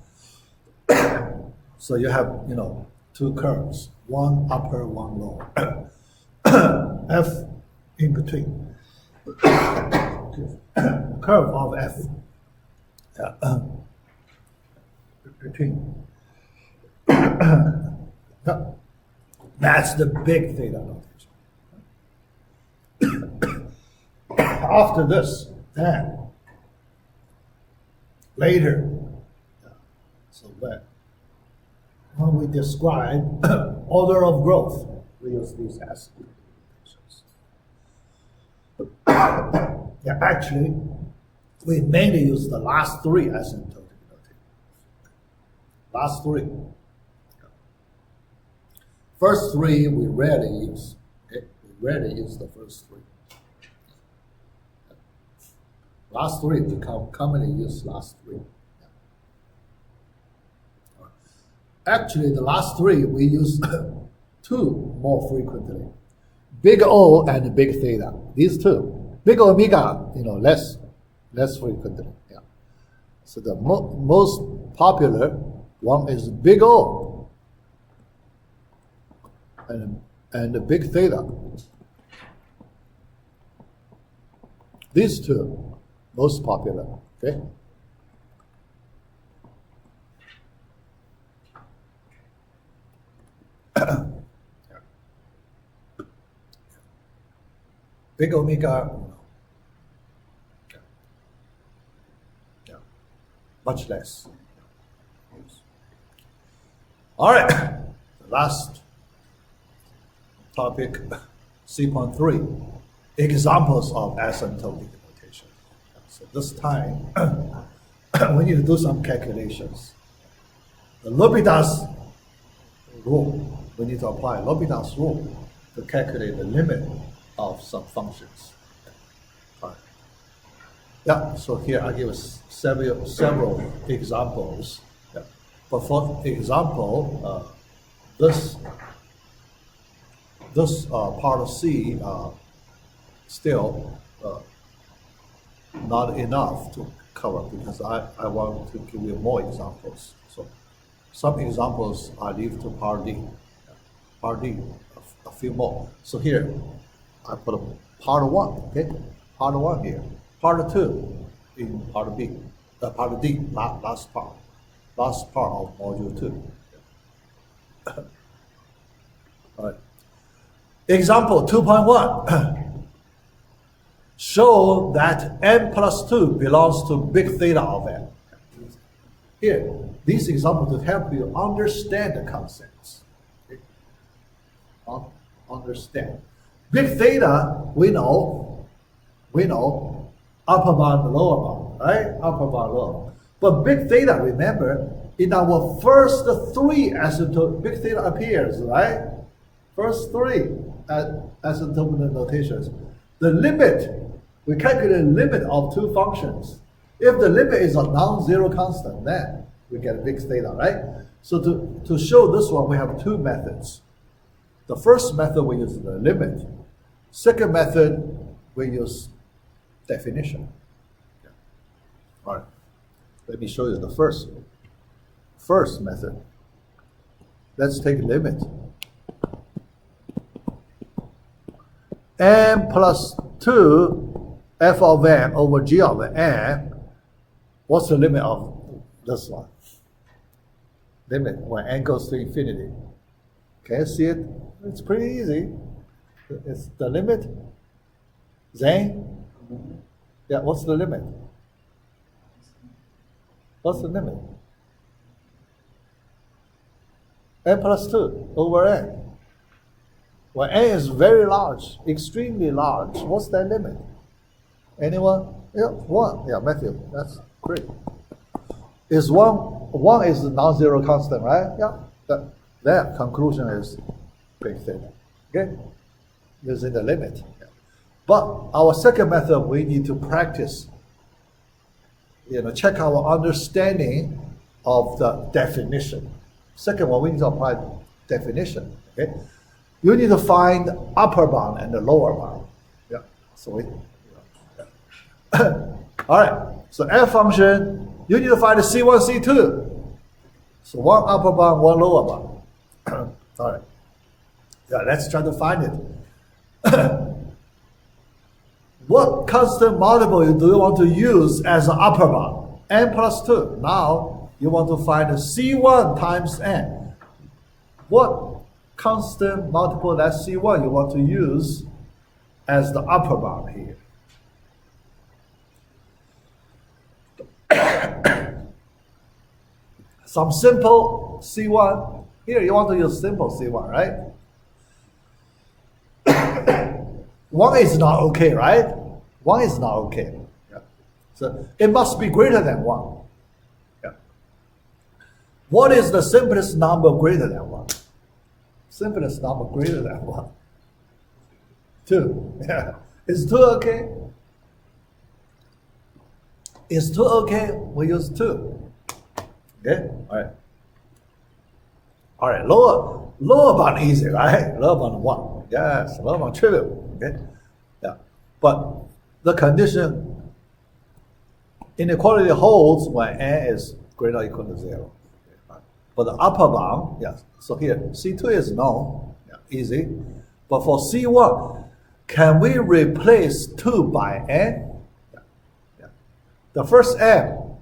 so you have, two curves, one upper, one lower. F in between. Curve of F. Between. That's the big theta notation. After this, then later, so when we describe order of growth, we use these as notations. Yeah, actually, we mainly use the last three asymptotic notation. Last three. First three we rarely use. Okay? We rarely use the first three. Last three we commonly use last three. Actually, the last three we use two more frequently. Big O and big theta. These two. Big omega, less frequently. Yeah. So the most popular one is big O and the big theta. These two, most popular. Okay. Big omega, much less. All right, the last topic, C.3, examples of asymptotic notation. So this time, we need to do some calculations. The L'Hopital's rule, we need to apply L'Hopital's rule to calculate the limit of some functions. Yeah, so here I give us several examples. Yeah. But for example, this part of C still not enough to cover because I want to give you more examples. So some examples I leave to part D. Part D, a few more. So here I put part one, okay? Part one here. Part two in part B, part D, last part. last part of module 2. All right. Example 2.1. Show that n plus 2 belongs to big theta of n. Here, these examples to help you understand the concepts. Okay? Understand. Big theta, we know upper bound, lower bound, right? Upper bound, lower bound. But big theta, remember, in our first 3 asymptotic, big theta appears, right? First 3 asymptotic notations. The limit, we calculate the limit of 2 functions. If the limit is a non-zero constant, then we get a big theta, right? So to show this one, we have 2 methods. The first method, we use the limit. Second method, we use definition. Yeah. All right. Let me show you the first method. Let's take limit. N plus 2 f of n over g of n. What's the limit of this one? Limit when n goes to infinity. Can you see it? It's pretty easy. It's the limit. Zane? Yeah, what's the limit? What's the limit? N plus 2 over n. When n is very large, extremely large, what's that limit? Anyone? Yeah, 1. Yeah, Matthew, that's great. Is 1 is a non-zero constant, right? Yeah. That conclusion is big theta. Okay? Using the limit. Yeah. But our second method, we need to practice, check our understanding of the definition. Second one, we need to apply definition. Okay? You need to find upper bound and the lower bound. Yeah. So all right. So f function, you need to find the C1, C2. So 1 upper bound, 1 lower bound. All right. Yeah, let's try to find it. What constant multiple do you want to use as an upper bound? N plus 2. Now you want to find the C1 times n. What constant multiple, that's C1, you want to use as the upper bound here? Some simple C1. Here you want to use simple C1, right? 1 is not okay, right? 1 is not okay. Yeah. So it must be greater than 1. Yeah. What is the simplest number greater than 1? Simplest number greater than 1. 2. Yeah. Is 2 okay? Is 2 okay? We use 2. Okay? All right. All right. Lower bound easy, right? Lower bound 1. Yes. Lower bound trivial. Okay? Yeah. But the condition inequality holds when n is greater or equal to 0. But the upper bound, yes. So here, C2 is known, yeah, easy. But for C1, can we replace 2 by n? Yeah. Yeah. The first n,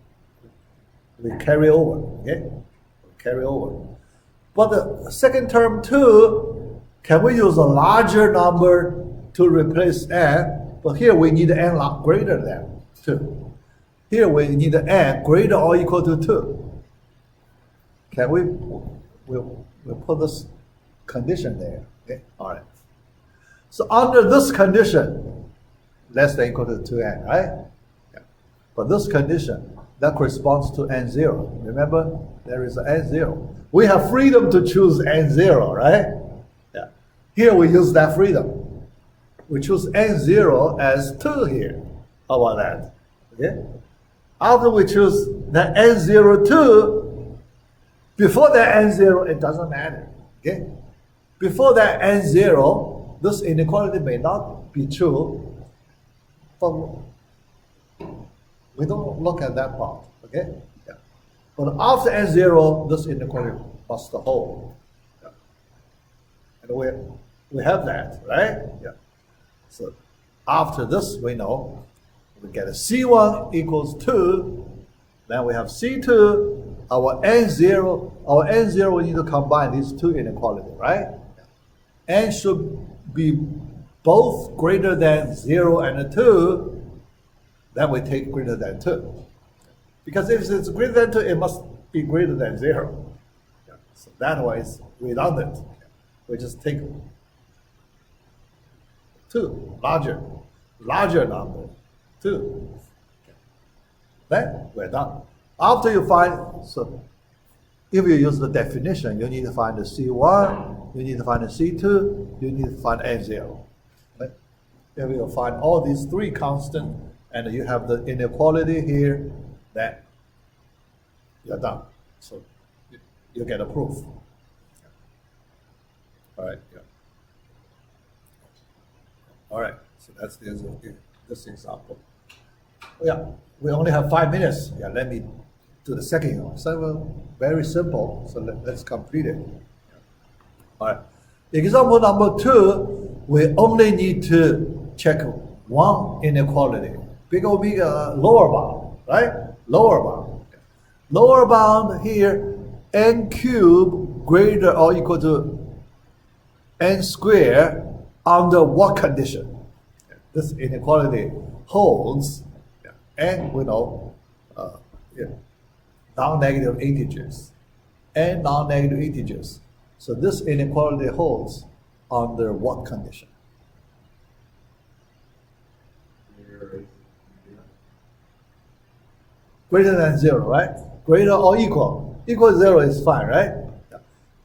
we carry over, okay? Carry over. But the second term 2, can we use a larger number to replace n? But here we need n greater than 2. Here we need n greater or equal to 2. Can we'll put this condition there. Okay, all right. So under this condition, less than or equal to 2n, right? Yeah. But this condition, that corresponds to n0. Remember, there is an n0. We have freedom to choose n0, right? Yeah. Here we use that freedom. We choose n0 as 2 here. How about that? Okay. After we choose the n0 2, before that n0, it doesn't matter. Okay? Before that n0, this inequality may not be true, but we don't look at that part. Okay? Yeah. But after n0, this inequality must hold. Yeah. And we have that, right? Yeah. So after this, we know we get a C1 equals 2, then we have C2 our N0, we need to combine these two inequalities, right? N should be both greater than 0 and 2, then we take greater than 2. Because if it's greater than 2, it must be greater than 0. Yeah. So that way it's redundant. We just take 2, larger number, 2. Then we're done. After you find, so if you use the definition, you need to find the C1, you need to find the C2, you need to find N0. Right? If you find all these three constants, and you have the inequality here, then you're done. So you get a proof. All right. Yeah. All right. So that's this example. Yeah. We only have 5 minutes. Yeah. Let me do the second one. So very simple. So let's complete it. All right. Example number 2. We only need to check one inequality. Big omega lower bound, right? Lower bound. Lower bound here, n cubed greater or equal to n squared under what condition? This inequality holds, and we know non-negative integers, and non-negative integers. So this inequality holds under what condition? Greater than 0, right? Greater or equal. Equal to 0 is fine, right? Yeah.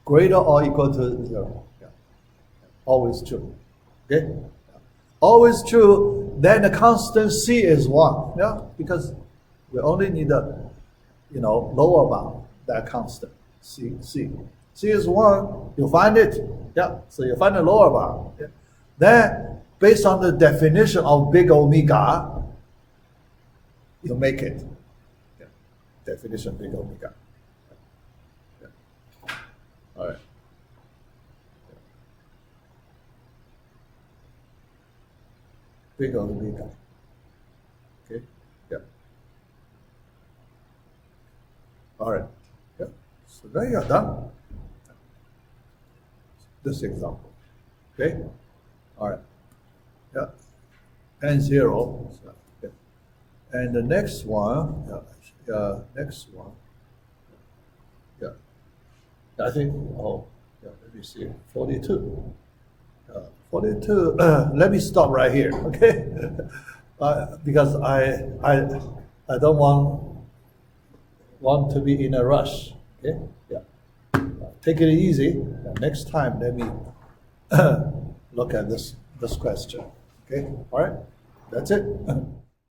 Greater or equal to 0. Yeah. Always true. Okay? Yeah. Always true. Then the constant C is 1. Yeah? Because we only need the, lower bound, that constant. C. C is 1. You find it. Yeah. So you find the lower bound. Yeah. Then, based on the definition of big omega, you make it. Definition big omega. Yeah. All right. Big omega. Okay. Yeah. All right. Yeah. So then you're done. This example. Okay. All right. Yeah. N0. So, yeah. And the next one. Yeah. Next one. Yeah. I think, let me see, 42. 42, let me stop right here, okay? Because I don't want to be in a rush, okay? Yeah. Take it easy. Next time, let me look at this question, okay? All right, that's it.